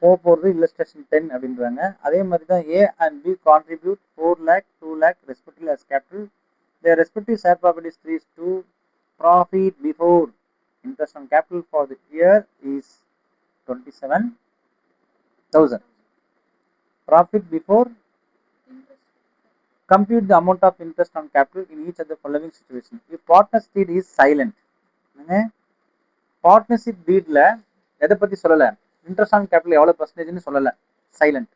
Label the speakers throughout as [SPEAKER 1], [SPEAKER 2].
[SPEAKER 1] போக போகிறது இல்லஸ்ட்ரேஷன் 10 அப்படின்றாங்க. அதே மாதிரி தான் A and B contribute 4 lakh 2 lakh respectively as capital. Their respective share profit is 3:2. Profit before interest on capital for the year is 27,000. Profit before compute the amount of interest on capital in each of the following situation. If partnership deed is silent, partnership deedல எதை பத்தி சொல்லல, interest on capital எவ்வளவு பர்சன்டேஜ்னு சொல்லல, silent.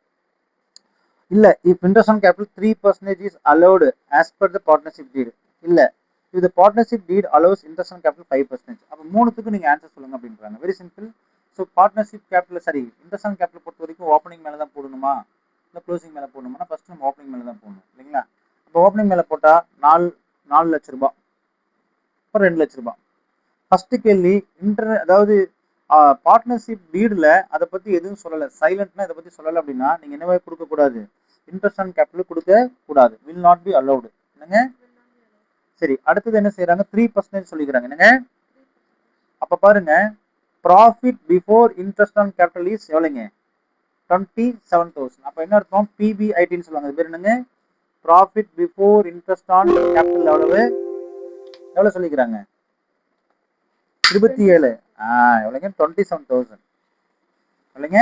[SPEAKER 1] இல்ல if interest on capital 3% is allowed as per the partnership deed, இல்ல if the partnership deed allows interest on capital 5%. அப்ப மூணுத்துக்கு நீங்க answer சொல்லுங்க அப்படின்றாங்க. Very simple. So partnership capital சரி இன்ட்ரெஸ்ட் ஆன் கேபிட்டல் பொறுத்த வரைக்கும் ஓப்பனிங் மேலே தான் போடணுமா இல்லை க்ளோசிங் மேலே போடணுமா? ஃபர்ஸ்ட் நம்ம ஓப்பனிங் மேலே தான் போடணும் இல்லைங்களா? இப்போ ஓப்பனிங் மேலே போட்டால் 4 லட்ச ரூபாய், அப்புறம் 2 லட்ச ரூபாய். ஃபர்ஸ்ட் கேள்வி அதாவது பார்ட்னர்ஷிப் டீடில் அதை பற்றி எதுவும் சொல்லலை, சைலண்ட்னா இதை பற்றி சொல்லலை அப்படின்னா நீங்கள் என்னவே கொடுக்கக்கூடாது, இன்ட்ரெஸ்ட் ஆன் கேபிட்டல் கொடுக்க கூடாது, வில் நாட் பி அலௌடு. என்னங்க சரி, அடுத்தது என்ன செய்யறாங்க, 3% சொல்லிக்கிறாங்க. என்னங்க அப்ப பாருங்க, profit before interest on capital is எவ்வளோங்க, 27,000. அப்ப என்ன அர்த்தம், பிபிஐடின்னு சொல்லுவாங்க. அது பேர் என்னங்க, profit before interest on capital எவ்வளவு சொல்லிக்கிறாங்க, 27. எவ்வளோங்க, 27,000 இல்லைங்க.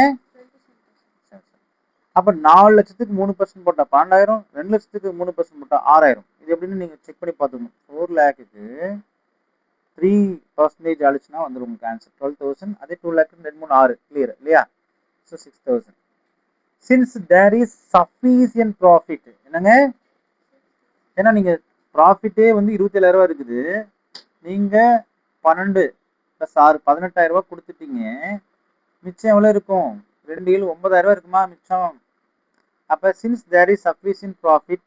[SPEAKER 1] அப்ப 4 லட்சத்துக்கு 3% போட்டா 12,000, 2 லட்சத்துக்கு 3% போட்டா 6,000. இது எப்படின்னு நீங்க செக் பண்ணி பார்த்துக்கணும். 4 லேக்குக்கு 3% ஆச்சுன்னா வந்துடும் உங்களுக்கு ஆன்சர் 12,000. அதே 2 லேக்கு 2 3 6 கிளியர் இல்லையா? So 6,000. Since there is sufficient profit, என்னங்க, ஏன்னா நீங்க ப்ராஃபிட்டே வந்து 27,000 ரூபாய் இருக்குது, நீங்க 12 + 6 18,000 ரூபாய் கொடுத்துட்டீங்க, மிச்சம் எவ்வளவு இருக்கும், 2 9,000 ரூபாய் இருக்குமா மிச்சம். அப்ப since there is sufficient profit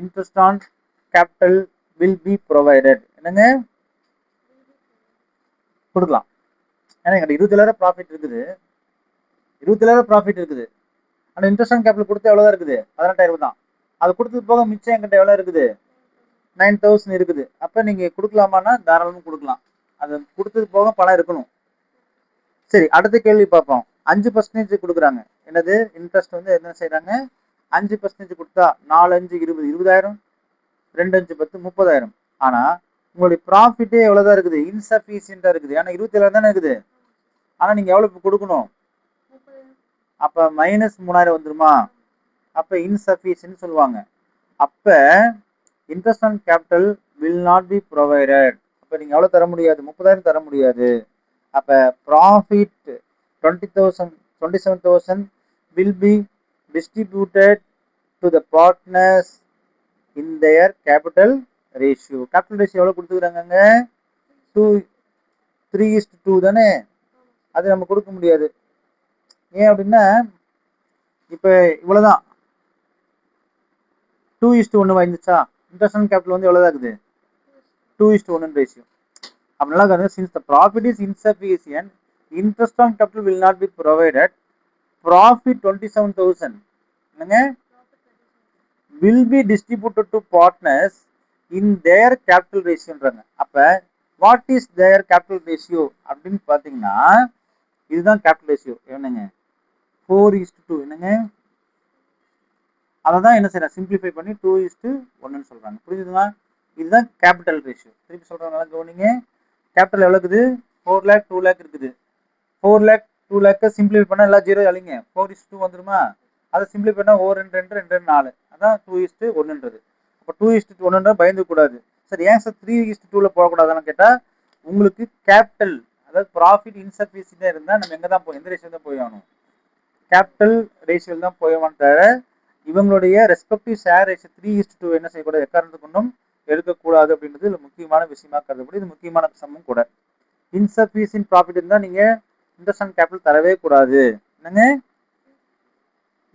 [SPEAKER 1] interest on capital will be provided. என்னங்க கொடுக்கலாம். ஏன்னா எங்கிட்ட 27,000 ப்ராஃபிட் இருக்குது, 27,000 ப்ராஃபிட் இருக்குது. ஆனால் இன்ட்ரெஸ்ட் ஆன் கேபிட்டல் கொடுத்து எவ்வளோதான் இருக்குது, 18,000 தான். அது கொடுத்தது போக மிச்சம் எங்கிட்ட எவ்வளோ இருக்குது, 9,000 இருக்குது. அப்போ நீங்கள் கொடுக்கலாமான்னா தாராளமாக கொடுக்கலாம். அது கொடுத்தது போக பணம் இருக்கணும். சரி, அடுத்த கேள்வி பார்ப்போம். 5% கொடுக்குறாங்க. என்னது, இன்ட்ரெஸ்ட் வந்து என்ன செய்யறாங்க, 5% கொடுத்தா 4 5 20 20,000, 2 5 10 30,000. ஆனா உங்களுடைய ப்ராஃபிட்டே எவ்வளவுதான் இருக்குது, இன்சஃபிஷியண்டா இருக்குது. ஏன்னா 27,000 தானே இருக்குது. ஆனா நீங்க எவ்வளவு கொடுக்கணும், அப்ப -3,000 வந்துருமா? அப்ப இன்சஃபிஷியன்ட் சொல்லுவாங்க. அப்ப interest on capital will not be provided. அப்ப நீங்க எவ்வளவு தர முடியாது, 30,000 தர முடியாது. அப்ப profit 27,000 will be distributed to the partners in their capital ratio. Capital ratio எவ்வளவு கொடுத்துக்கிறாங்க, 3:2 தானே. அது நம்ம கொடுக்க முடியாது. ஏன் அப்படின்னா இப்ப இவ்வளவுதான் 2:1 வந்துச்சா, இன்ட்ரெஸ்ட் ஆன் கேபிட்டல் வந்து எவ்வளவு இருக்குது, 2:1 ரேஷியோ. அப்படின்னா since the profit is insufficient, interest on capital will not be provided. Profit 27,000 என்னங்க will be distributed to partners in their capital ratioன்றாங்க. அப்ப what is their capital ratio அப்படின்னு பாத்தீங்கன்னா இதுதான் கேபிட்டல் ரேஷியோ. என்னங்க 4:2. என்னங்க அதான் என்ன செய்யறேன், சிம்பிளிஃபை பண்ணி 2:1 சொல்றாங்க. புரியுதுங்களா? இதுதான் கேபிட்டல் ரேஷியோ. திருப்பி சொல்றாங்க கவனிங்க. கேபிட்டல் எவ்வளவு இருக்குது, 4 lakh 2 lakh இருக்குது. 4 lakh 2 lakh சிம்பிளிஃபை பண்ணா எல்லாம் 0 அழிங்க, 4:2 வந்துருமா? அதை சிம்பிளிஃபை பண்ணா 2 2 2 4, அதான் 2:1. அப்ப 2:1 பயந்து கூடாது. சரி, ஏன் சார் 3:2 போகக்கூடாதுன்னு கேட்டா, உங்களுக்கு கேபிட்டல் அதாவது ப்ராஃபிட் இன்சஃபிஷியன்டா இருந்தா நம்ம எங்க தான் போய், எந்த ரேஷியோ தான் போய் ஆகணும், கேபிட்டல் ரேஷியோ தான் போயவான்னு தவிர இவங்களுடைய ரெஸ்பெக்டிவ் ஷேர் ரேஷியோ 3:2 என்ன செய்யக்கூடாது, எக்காரணத்து கொண்டும் எடுக்கக்கூடாது அப்படின்றது இதுல முக்கியமான விஷயமா கருதப்படும். இது முக்கியமான சமம் கூட. இன்சஃபிஷியன்ட் ப்ராஃபிட் இருந்தா நீங்க இன்ட்ரெஸ்ட் ஆன் கேபிட்டல் தரவே கூடாது. என்னங்க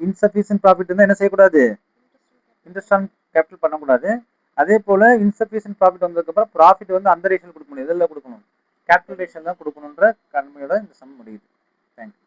[SPEAKER 1] இன்சஃபிஷியன்ட் ப்ராஃபிட் இருந்தா என்ன செய்யக்கூடாது, இன்ட்ரெஸ்ட் ஆன் கேபிட்டல் பண்ணக்கூடாது. அதே போல இன்சஃபிஷியன்ட் ப்ராஃபிட் வந்ததுக்கு அப்புறம் ப்ராஃபிட் வந்து அந்த ரேஷியோ கொடுக்க முடியாது, எதில் கொடுக்கணும், கேபிட்டல் ரேஷியோ தான் கொடுக்கணுன்ற கண்மையோட இந்த சம் முடியுது. தேங்க்யூ.